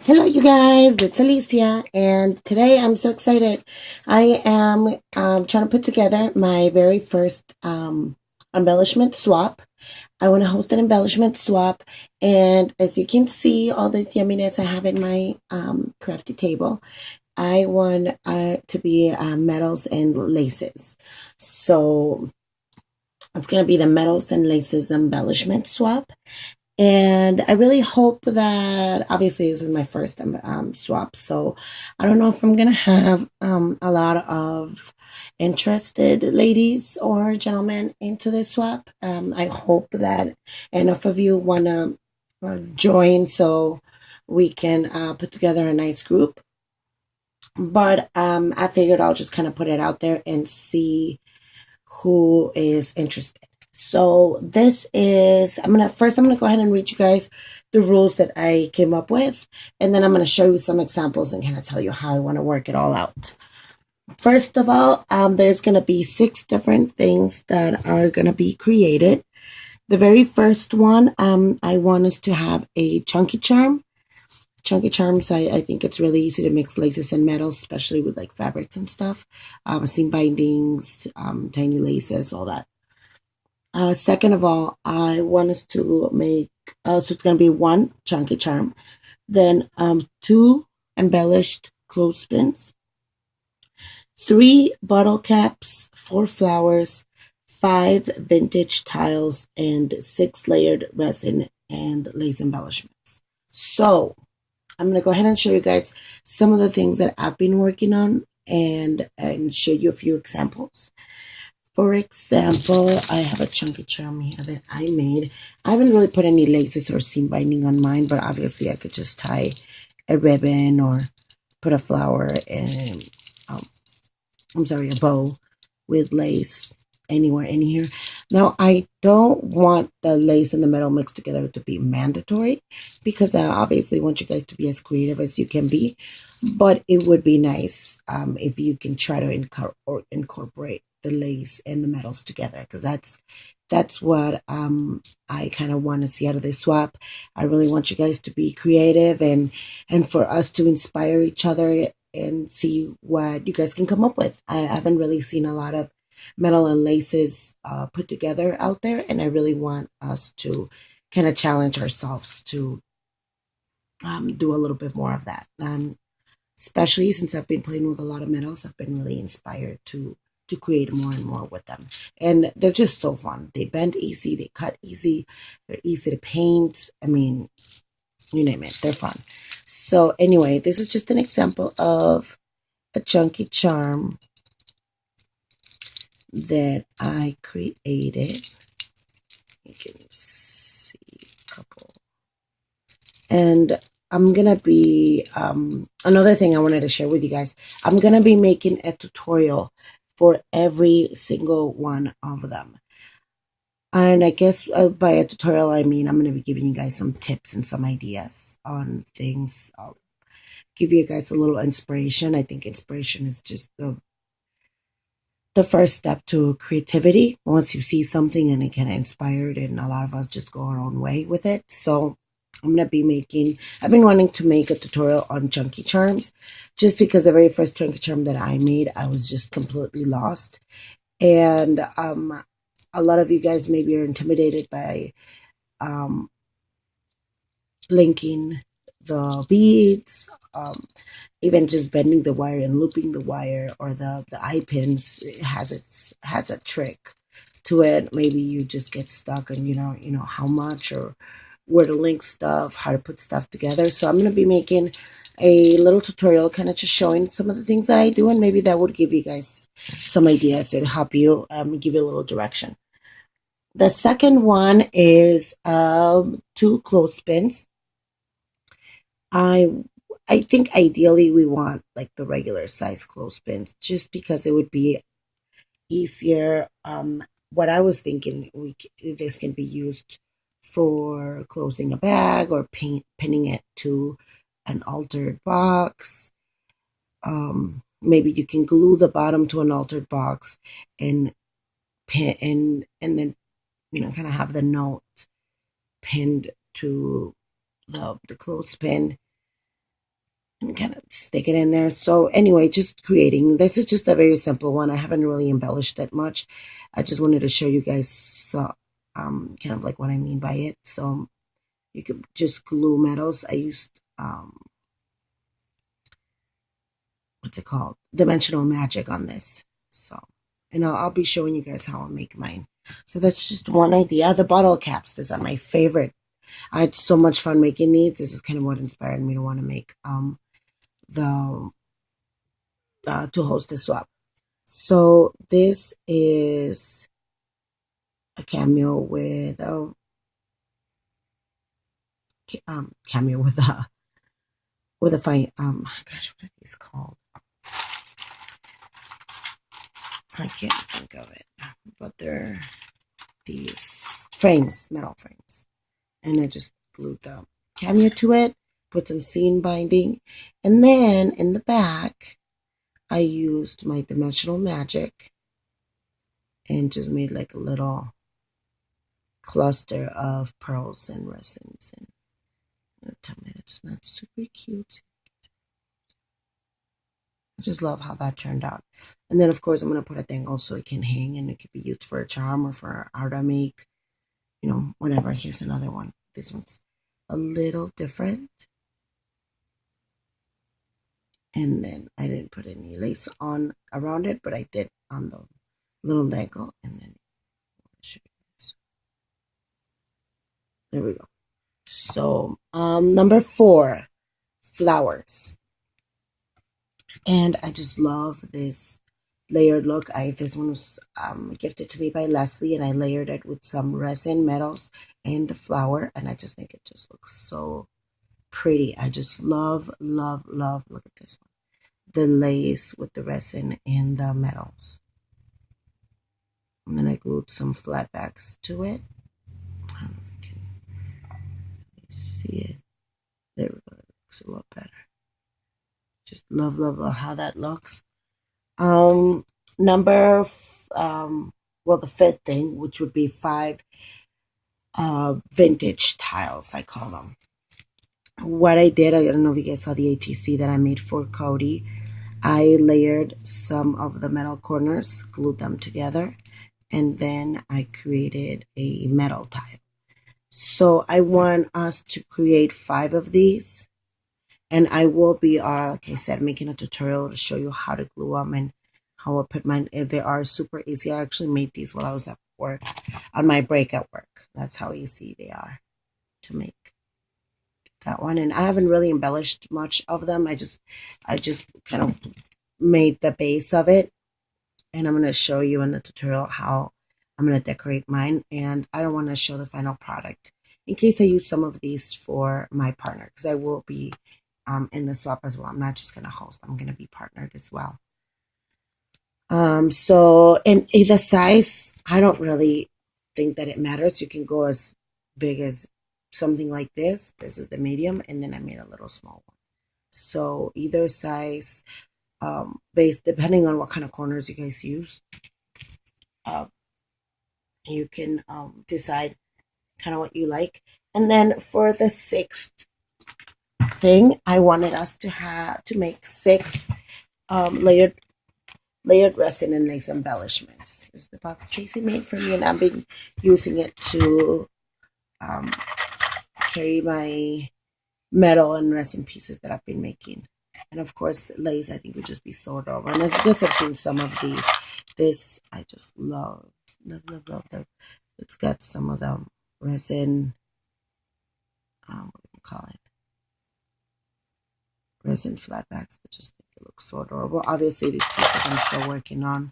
Hello, you guys. It's Alicia, and today I'm so excited. I am trying to put together my very first embellishment swap. I want to host an embellishment swap, and as you can see, all this yumminess I have in my crafty table. I want to be metals and laces. So it's going to be the metals and laces embellishment swap. And I really hope that obviously this is my first swap, so I don't know if I'm gonna have a lot of interested ladies or gentlemen into this swap. I hope that enough of you wanna join so we can put together a nice group. But I figured I'll just kind of put it out there and see who is interested. So this is I'm gonna go ahead and read you guys the rules that I came up with, and then I'm gonna show you some examples and kind of tell you how I want to work it all out. First of all, there's gonna be 6 different things that are gonna be created. The very first one, I want us to have a chunky charm. Chunky charms, I think it's really easy to mix laces and metals, especially with like fabrics and stuff. Seam bindings, tiny laces, all that. Second of all, I want us to make, so it's going to be 1 chunky charm, then 2 embellished clothespins, 3 bottle caps, 4 flowers, 5 vintage tiles, and 6 layered resin and lace embellishments. So I'm going to go ahead and show you guys some of the things that I've been working on and show you a few examples. For example, I have a chunky charm here that I made. I haven't really put any laces or seam binding on mine, but obviously I could just tie a ribbon or put a flower and, a bow with lace anywhere in here. Now, I don't want the lace and the metal mixed together to be mandatory because I obviously want you guys to be as creative as you can be, but it would be nice if you can try to incorporate the lace and the metals together because that's what I kind of want to see out of this swap. I really want you guys to be creative and for us to inspire each other and see what you guys can come up with. I haven't really seen a lot of metal and laces put together out there, and I really want us to kind of challenge ourselves to do a little bit more of that. Especially since I've been playing with a lot of metals, I've been really inspired to create more and more with them. And they're just so fun. They bend easy, they cut easy, they're easy to paint. I mean, you name it, they're fun. So anyway, this is just an example of a chunky charm that I created. You can see a couple. And I'm gonna be another thing I wanted to share with you guys. I'm gonna be making a tutorial for every single one of them. And I guess by a tutorial, I mean I'm going to be giving you guys some tips and some ideas on things. I'll give you guys a little inspiration. I think inspiration is just the first step to creativity. Once you see something and it kind of inspired, and a lot of us just go our own way with it. So I've been wanting to make a tutorial on chunky charms just because the very first chunky charm that I made, I was just completely lost. And a lot of you guys maybe are intimidated by linking the beads, even just bending the wire and looping the wire, or the eye pins. It has a trick to it. Maybe you just get stuck and you know how much or where to link stuff, how to put stuff together. So I'm going to be making a little tutorial kind of just showing some of the things that I do, and maybe that would give you guys some ideas to help you give you a little direction. The second one is 2 clothespins. I I think ideally we want like the regular size clothespins just because it would be easier. What I was thinking, this can be used for closing a bag or pinning it to an altered box. Maybe you can glue the bottom to an altered box and pin and then kind of have the note pinned to the clothespin. and kind of stick it in there. So anyway, just creating. This is just a very simple one. I haven't really embellished that much. I just wanted to show you guys kind of like what I mean by it. So you could just glue metals. I used what's it called? Dimensional Magic on this. So, and I'll be showing you guys how I make mine. So that's just one idea. The bottle caps. These are my favorite. I had so much fun making these. This is kind of what inspired me to want to make the to host the swap. So this is a cameo with a cameo with a fine gosh, what are these called? I can't think of it, but they're these frames, metal frames, and I just glued the cameo to it, put some seam binding, and then in the back I used my Dimensional Magic and just made like a little cluster of pearls and resins. And tell me that's not super cute. I just love how that turned out. And then, of course, I'm going to put a dangle so it can hang and it could be used for a charm or for art I make, you know, whatever. Here's another one. This one's a little different. And then I didn't put any lace on around it, but I did on the little dangle. And then I'll show you guys. There we go. So, number 4, flowers. And I just love this layered look. This one was gifted to me by Leslie, and I layered it with some resin metals and the flower, and I just think it just looks so pretty. I just love, love, love. Look at this one. The lace with the resin and the metals. And then I glued some flat backs to it. I don't know if you can see it. There we go. It looks a lot better. Just love, love, love how that looks. The 5th thing, which would be 5 vintage tiles, I call them. What I did, I don't know if you guys saw the ATC that I made for Cody. I layered some of the metal corners, glued them together, and then I created a metal tile. So I want us to create 5 of these. And I will be, like I said, making a tutorial to show you how to glue them and how I put mine. They are super easy. I actually made these while I was at work, on my break at work. That's how easy they are to make. That one. And I haven't really embellished much of them. I just kind of made the base of it. And I'm going to show you in the tutorial how I'm going to decorate mine. And I don't want to show the final product in case I use some of these for my partner, because I will be in the swap as well. I'm not just going to host. I'm going to be partnered as well. So in the size, I don't really think that it matters. You can go as big as something like this. This is the medium, and then I made a little small one. So either size, based depending on what kind of corners you guys use, you can decide kind of what you like. And then for the 6th thing, I wanted us to make 6 layered resin and lace embellishments. This is the box Tracy made for me, and I've been using it to carry my metal and resin pieces that I've been making. And of course, the lace I think would just be so adorable. And I guess I've seen some of these. This I just love, love, love, love. It's got some of the resin. What do you call it? Resin flatbacks. I just think it looks so adorable. Obviously, these pieces I'm still working on.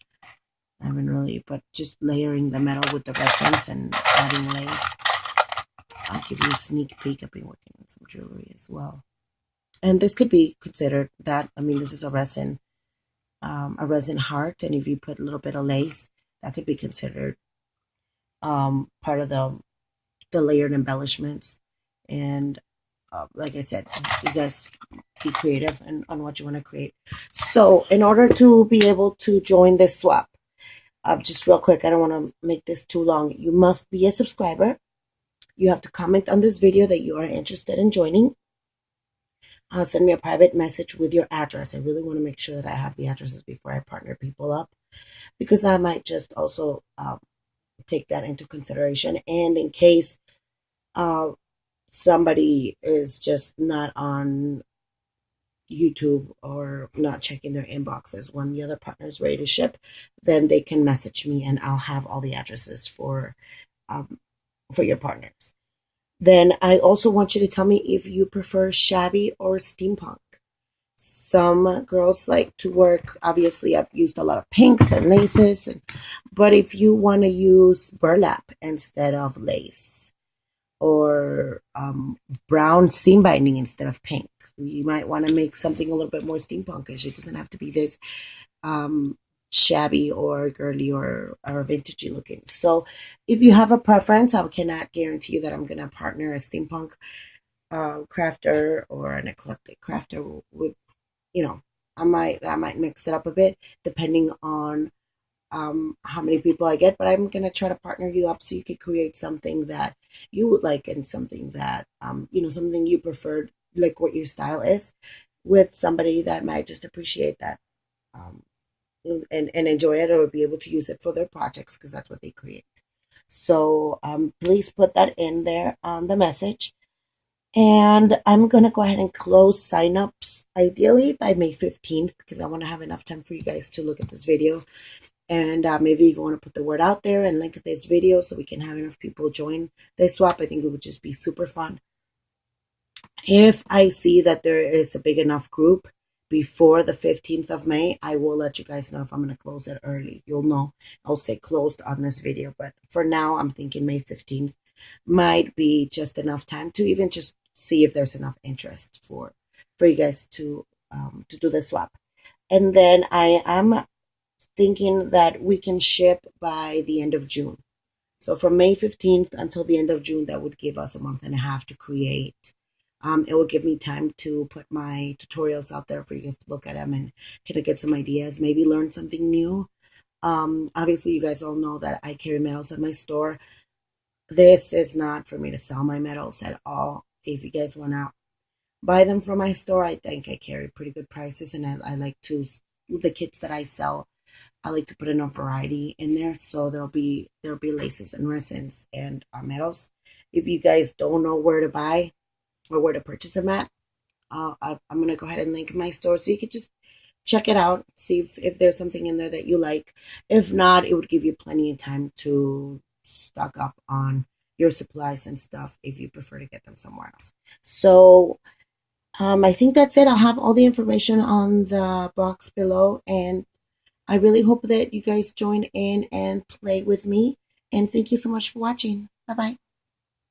I haven't really, but just layering the metal with the resins and adding lace. I'll give you a sneak peek. I've been working on some jewelry as well. And this could be considered that. I mean, this is a resin heart, and if you put a little bit of lace, that could be considered part of the layered embellishments. And like I said, you guys be creative on what you want to create. So in order to be able to join this swap, just real quick, I don't want to make this too long. You must be a subscriber. You have to comment on this video that you are interested in joining. send me a private message with your address. I really want to make sure that I have the addresses before I partner people up, because I might just also take that into consideration. And in case uh, somebody is just not on YouTube or not checking their inboxes when the other partner is ready to ship, then they can message me and I'll have all the addresses um, for your partners. Then I also want you to tell me if you prefer shabby or steampunk. Some girls like to work, obviously, I've used a lot of pinks and laces, but if you want to use burlap instead of lace, or brown seam binding instead of pink, you might want to make something a little bit more steampunkish. It doesn't have to be this um, shabby or girly or vintagey looking. So if you have a preference, I cannot guarantee you that I'm going to partner a steampunk crafter or an eclectic crafter with, you know, I might mix it up a bit depending on how many people I get, but I'm gonna try to partner you up so you could create something that you would like, and something that something you preferred, like what your style is, with somebody that might just appreciate that, um, and enjoy it, or be able to use it for their projects because that's what they create. So please put that in there on the message. And I'm going to go ahead and close signups ideally by May 15th, because I want to have enough time for you guys to look at this video. And maybe if you want to put the word out there and link this video so we can have enough people join this swap, I think it would just be super fun. If I see that there is a big enough group before the 15th of May, I will let you guys know if I'm going to close it early. You'll know. I'll say closed on this video. But for now, I'm thinking May 15th might be just enough time to even just see if there's enough interest for you guys to do the swap. And then I am thinking that we can ship by the end of June. So from May 15th until the end of June, that would give us a month and a half to create. It will give me time to put my tutorials out there for you guys to look at them and kind of get some ideas, maybe learn something new. Obviously, you guys all know that I carry medals at my store. This is not for me to sell my medals at all. If you guys want to buy them from my store, I think I carry pretty good prices, and I like to, the kits that I sell, I like to put in a variety in there, so there'll be laces and resins and metals. If you guys don't know where to buy or where to purchase them at, I'm gonna go ahead and link my store so you could just check it out, see if there's something in there that you like. If not, it would give you plenty of time to stock up on your supplies and stuff if you prefer to get them somewhere else. So I think that's it. I'll have all the information on the box below, and I really hope that you guys join in and play with me. And thank you so much for watching. Bye bye.